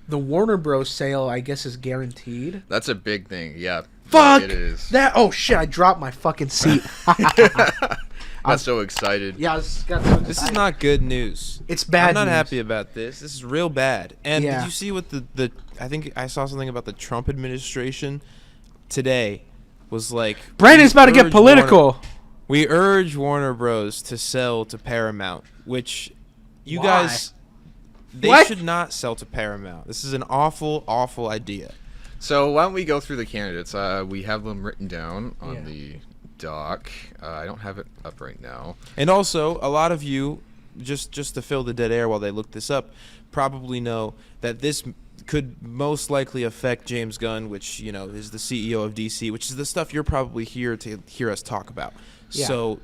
the Warner Bros. Sale, I guess, is guaranteed. That's a big thing. Yeah. Fuck it is. that! Oh shit! I dropped my fucking seat. I'm so excited. Yeah, I got so This is not good news. It's bad. I'm not news. happy about this. This is real bad. And Yeah. did you see what the I think I saw something about the Trump administration today was like Brandon's about to get political. We urge Warner Bros. To sell to Paramount, which you Why? guys they What? should not sell to Paramount. This is an awful, awful idea. So why don't we go through the candidates? We have them written down on Yeah. the doc. I don't have it up right now. And also, a lot of you, just to fill the dead air while they look this up, probably know that this could most likely affect James Gunn, which, you know, is the CEO of DC, which is the stuff you're probably here to hear us talk about. Yeah. So,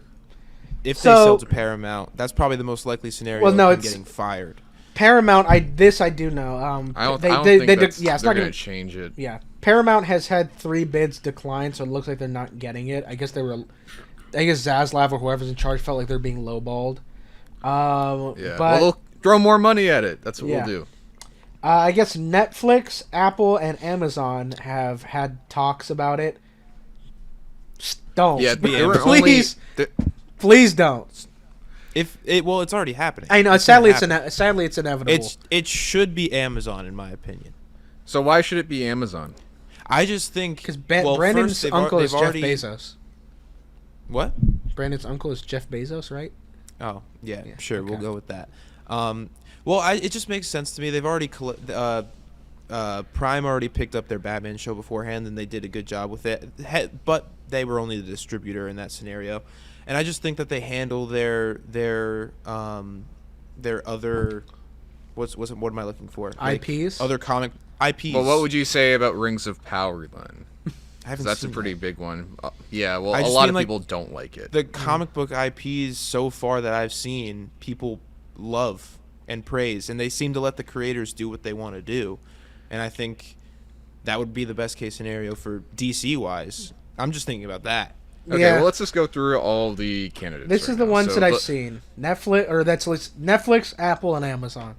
if they sell to Paramount, that's probably the most likely scenario of him getting fired. Paramount, I do know. I don't they think yeah, they're it's not going gonna to change it. Yeah, Paramount has had 3 bids decline, so it looks like they're not getting it. I guess Zaslav or whoever's in charge felt like they're being lowballed. Yeah, but well, they'll throw more money at it. That's what Yeah. we'll do. I guess Netflix, Apple, and Amazon have had talks about it. Don't. Yeah, please, please don't. It's already happening. I know. It's Sadly, gonna it's inevitable. it should be Amazon, in my opinion. So why should it be Amazon? I just think because well, Brandon's first, they've uncle is Jeff already- Bezos. What? Brandon's uncle is Jeff Bezos, right? Oh, yeah, sure, okay. we'll go with that. Well, it just makes sense to me. They've already Prime already picked up their Batman show beforehand, and they did a good job with it. But they were only the distributor in that scenario, and I just think that they handle their other what am I looking for? IPs? Other comic IPs. Well, what would you say about Rings of Power then? I haven't That's a seen pretty that. big one. Yeah, well, I a just lot mean, of like, people don't like it. The comic book IPs so far that I've seen, people love and praise, and they seem to let the creators do what they want to do. And I think that would be the best case scenario for DC wise. I'm just thinking about that. Okay, Yeah. well, let's just go through all the candidates. This is the ones that I've seen. Netflix, Apple, and Amazon.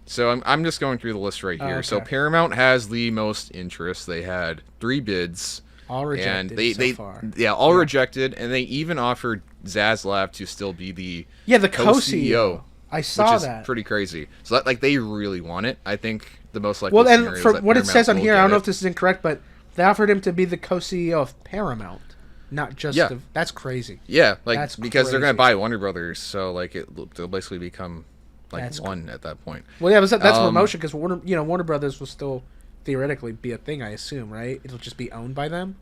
So I'm just going through the list right here. Okay. So Paramount has the most interest. They had 3 bids. All rejected and so far. Yeah, all rejected, and they even offered Zaslav to still be the co-CEO. I saw which is that. pretty crazy. So that, like, they really want it. I think the most likely Well, scenario and is for that what it Paramount says on will here, I get don't know it. if this is incorrect, but they offered him to be the co-CEO of Paramount, not just. Yeah. That's crazy. Yeah, like That's because they're crazy. gonna buy Warner Brothers, so like they'll basically become like That's one at that point. Well, yeah, that's promotion because Warner Brothers will still theoretically be a thing, I assume, right? It'll just be owned by them.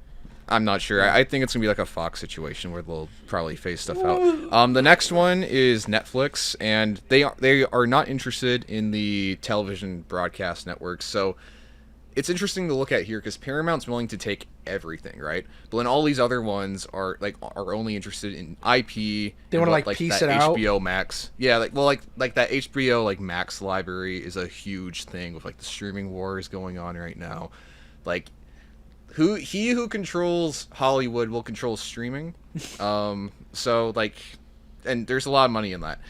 I'm not sure. I think it's gonna be like a Fox situation where they'll probably phase stuff out. The next one is Netflix, and they are not interested in the television broadcast networks. So it's interesting to look at here because Paramount's willing to take everything, right? But then all these other ones are only interested in IP. They want to like piece that it out. HBO Max, yeah, like that HBO like Max library is a huge thing with like the streaming wars going on right now. Like, who controls Hollywood will control streaming. So like, and there's a lot of money in that.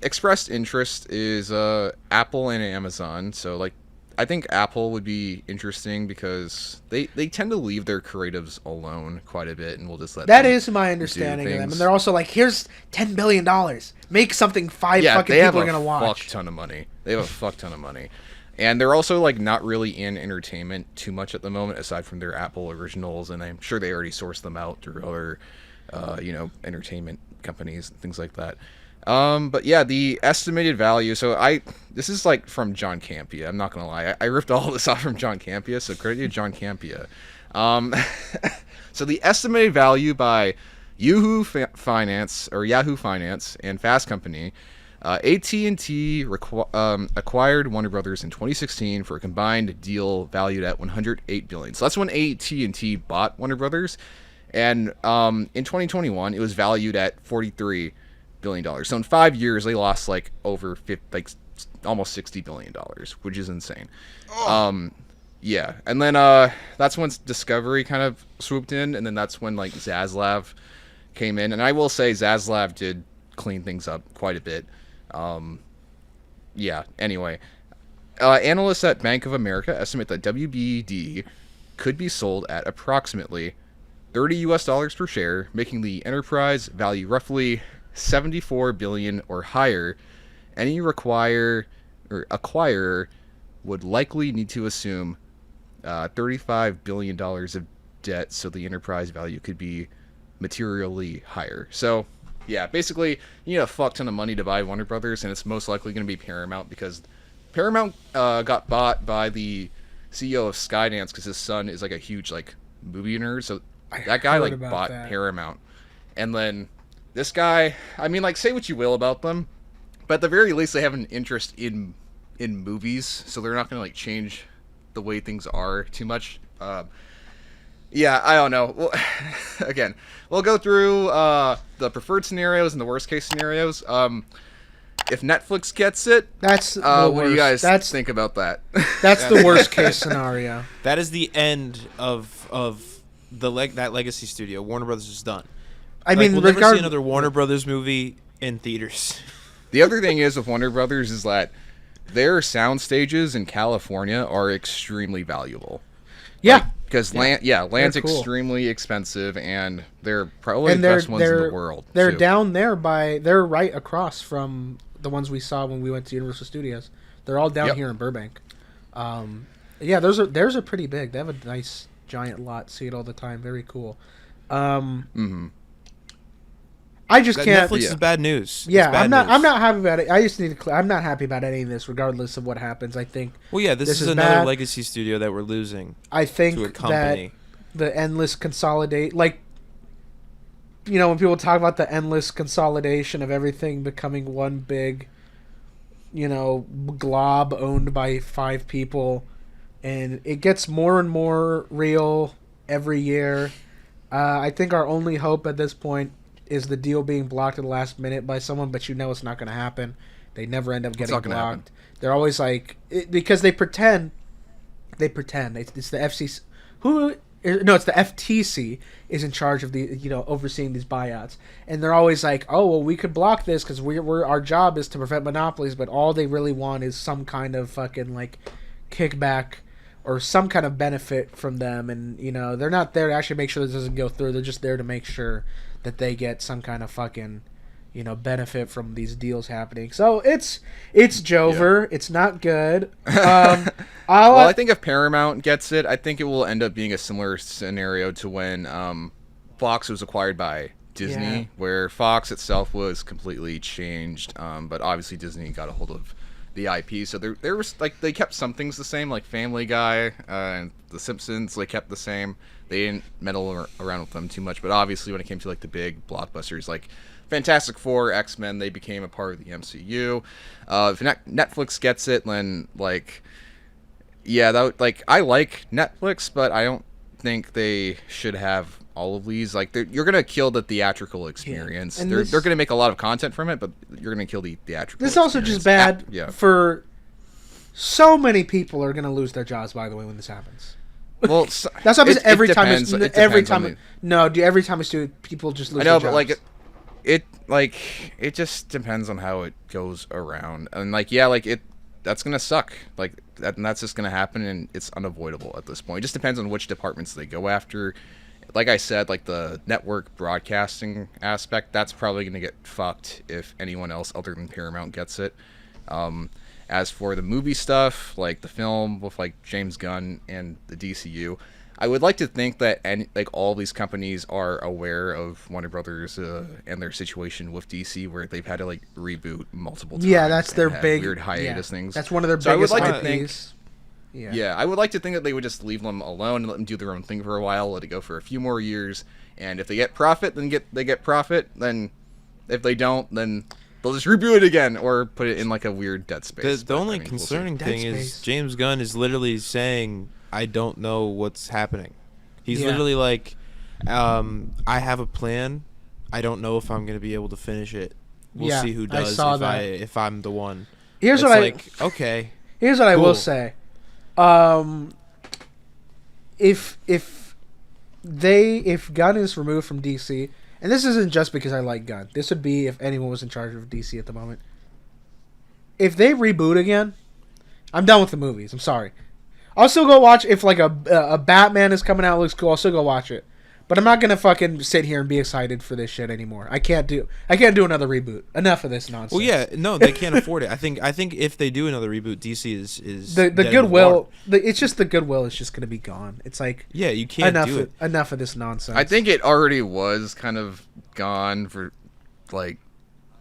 Expressed interest is Apple and Amazon. So like, I think Apple would be interesting because they tend to leave their creatives alone quite a bit, and we'll just let That them is my do understanding of them, things. and they're also like, "Here's $10 billion. Make something fucking they have people are gonna a watch." fuck ton of money. They have a fuck ton of money, and they're also like not really in entertainment too much at the moment, aside from their Apple originals, and I'm sure they already source them out through other, entertainment companies and things like that. But yeah, the estimated value. So this is like from John Campea. I'm not gonna lie, I ripped all this off from John Campea. So credit to John Campea. So the estimated value by Yahoo Finance and Fast Company, AT&T acquired Warner Brothers in 2016 for a combined deal valued at $108 billion. So that's when AT&T bought Warner Brothers, and in 2021 it was valued at $43 billion. So in 5 years they lost like over almost $60 billion, which is insane. Yeah, and then that's when Discovery kind of swooped in, and then that's when like Zaslav came in, and I will say Zaslav did clean things up quite a bit. Yeah. Anyway, Analysts at Bank of America estimate that WBD could be sold at approximately $30 per share, making the enterprise value roughly 74 billion or higher. Any acquirer would likely need to assume $35 billion of debt, so the enterprise value could be materially higher. So, yeah, basically, you need a fuck ton of money to buy Warner Brothers, and it's most likely going to be Paramount, because Paramount got bought by the CEO of Skydance because his son is like a huge like movie nerd. So that guy like bought Paramount, and then this guy. I mean, like, say what you will about them, but at the very least, they have an interest in movies, so they're not going to like change the way things are too much. Yeah, I don't know. Well, again, we'll go through the preferred scenarios and the worst case scenarios. If Netflix gets it, that's what do you guys think about that? That's the worst case scenario. That is the end of that legacy studio. Warner Brothers is done. I mean, we'll never see another Warner Brothers movie in theaters. The other thing is with Warner Brothers is that their sound stages in California are extremely valuable. Yeah. Because land's extremely expensive, and they're probably the best ones in the world. They're down there they're right across from the ones we saw when we went to Universal Studios. They're all down here in Burbank. Yeah, theirs are pretty big. They have a nice giant lot. See it all the time. Very cool. I just can't. Netflix is bad news. Yeah, I'm not happy about it. I just need to. I'm not happy about any of this, regardless of what happens. I think. Well, yeah, this is another bad legacy studio that we're losing. I think to a company. That the endless consolidate, like, you know, when people talk about the endless consolidation of everything becoming one big, you know, glob owned by 5 people, and it gets more and more real every year. I think our only hope at this point is the deal being blocked at the last minute by someone, but you know it's not going to happen. They never end up getting blocked. They're always like, because they pretend. It's the FCC. It's the FTC is in charge of the, you know, overseeing these buyouts, and they're always like, oh well, we could block this because we're our job is to prevent monopolies, but all they really want is some kind of fucking like kickback or some kind of benefit from them, and you know they're not there to actually make sure this doesn't go through. They're just there to make sure that they get some kind of fucking, you know, benefit from these deals happening. So it's Jover. Yeah. It's not good. Well, I think if Paramount gets it, I think it will end up being a similar scenario to when Fox was acquired by Disney, where Fox itself was completely changed, but obviously Disney got a hold of the IP. So there was like, they kept some things the same, like Family Guy and The Simpsons. They kept the same. They didn't meddle around with them too much, but obviously when it came to like the big blockbusters like Fantastic Four, X-Men, they became a part of the MCU. If Netflix gets it, then like, yeah, I like Netflix, but I don't think they should have all of these. Like, you're gonna kill the theatrical experience. Yeah. They're gonna make a lot of content from it, but you're gonna kill the theatrical. This is also just bad for so many people are gonna lose their jobs. By the way, when this happens. Well, that's what happens every time. Every time it's doing, people just lose. I know, their but jobs. it just depends on how it goes around, and like, yeah, like that's gonna suck, like that, and that's just gonna happen, and it's unavoidable at this point. It just depends on which departments they go after. Like I said, like the network broadcasting aspect, that's probably gonna get fucked if anyone else other than Paramount gets it. As for the movie stuff, like the film with like James Gunn and the DCU, I would like to think that all these companies are aware of Warner Brothers and their situation with DC, where they've had to like reboot multiple times. Yeah, that's their big weird hiatus things. That's one of their biggest IPs. Yeah, I would like to think that they would just leave them alone and let them do their own thing for a while, let it go for a few more years, and if they get profit, then they get profit. Then if they don't, then they'll just reboot it again or put it in like a weird dead space. The only concerning thing is James Gunn is literally saying, I don't know what's happening. He's literally like, I have a plan. I don't know if I'm going to be able to finish it. We'll see who does if I'm the one. Here's what okay. Here's what I will say. If Gunn is removed from DC, and this isn't just because I like Gunn. This would be if anyone was in charge of DC at the moment. If they reboot again, I'm done with the movies. I'm sorry. I'll still go watch if like a Batman is coming out, looks cool. I'll still go watch it. But I'm not gonna fucking sit here and be excited for this shit anymore. I can't do another reboot. Enough of this nonsense. Well, yeah, no, they can't afford it. I think if they do another reboot, DC is the dead in goodwill. water. It's just the goodwill is just gonna be gone. It's like Yeah, you can't do it. enough of this nonsense. I think it already was kind of gone for, like,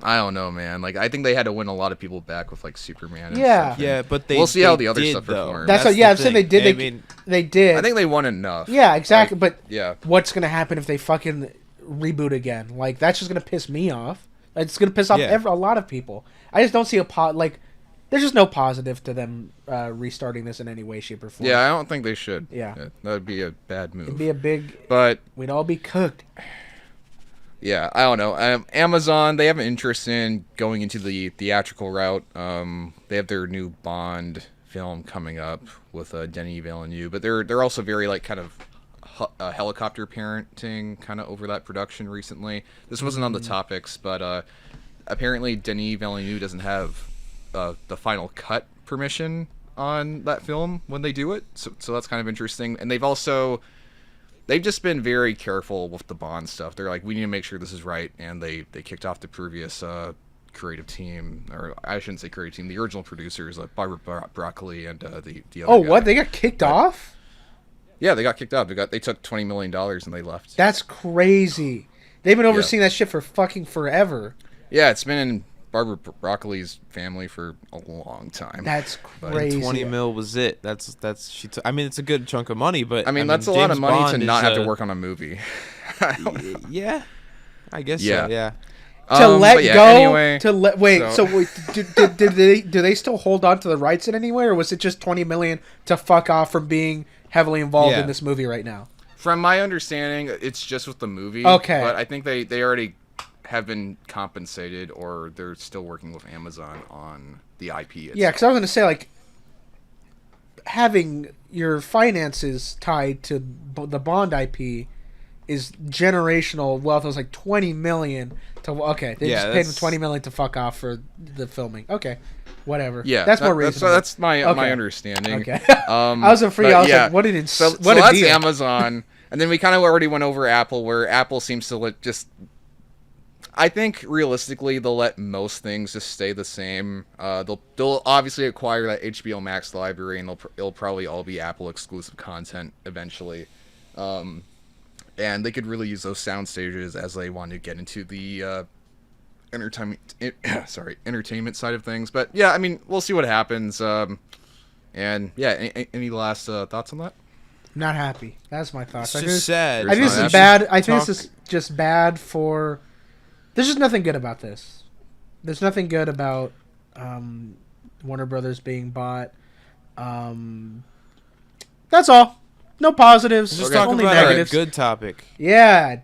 I don't know, man. Like, I think they had to win a lot of people back with like Superman. And Yeah. stuff, and Yeah, but we'll see how the other did, stuff though. performs. That's what. the Yeah, I'm saying they thing. did. They did. I think they won enough. Yeah, exactly. Like, but yeah, what's gonna happen if they fucking reboot again? Like that's just gonna piss me off. It's gonna piss off Yeah. a lot of people. I just don't see like. There's just no positive to them restarting this in any way, shape, or form. yeah, I don't think they should. Yeah. that would be a bad move. It'd be a big. But We'd all be cooked. yeah, I don't know. Amazon, they have an interest in going into the theatrical route. They have their new Bond film coming up with Denis Villeneuve, but they're also very like kind of helicopter parenting kind of over that production recently. This wasn't on the topics, but apparently Denis Villeneuve doesn't have the final cut permission on that film when they do it, so that's kind of interesting. And they've just been very careful with the Bond stuff. They're like, we need to make sure this is right, and they kicked off the previous creative team, or I shouldn't say creative team, the original producers, like Barbara Broccoli and the other Oh, guy. what? They got kicked off? Yeah, they got kicked off. They took $20 million and they left. That's crazy. They've been overseeing that shit for fucking forever. Yeah, it's been in Barbara Broccoli's family for a long time. That's But crazy. 20 mil was it. I mean, it's a good chunk of money, but I mean, that's a lot of James money Bond to not is, have to work on a movie. I don't know. Yeah, I guess Yeah. so. Yeah. To let but yeah, go. Anyway, Do they still hold on to the rights in any way, or was it just 20 million to fuck off from being heavily involved Yeah. in this movie right now? from my understanding, it's just with the movie. Okay. But I think they already have been compensated, or they're still working with Amazon on the IP. Itself. Yeah, because I was going to say, like, having your finances tied to the Bond IP is generational wealth. It was like 20 million to they Yeah, just paid that's- them 20 million to fuck off for the filming. Okay, whatever. Yeah, that's more reasonable. That's my Okay. understanding. Okay. I was afraid. But I was yeah. like, what an So what a that's deal. Amazon, and then we kind of already went over Apple, where Apple seems to just. I think realistically they'll let most things just stay the same. They'll obviously acquire that HBO Max library, and it'll probably all be Apple exclusive content eventually. And they could really use those sound stages as they want to get into the entertainment side of things. But yeah, I mean, we'll see what happens. And yeah, any last thoughts on that? Not happy. That's my thoughts. It's I just think sad. I think this Not is happy. bad. I think this is just bad for. There's just nothing good about this. There's nothing good about Warner Brothers being bought. That's all. No positives. Just Okay. talking Only about negatives. a good topic. Yeah,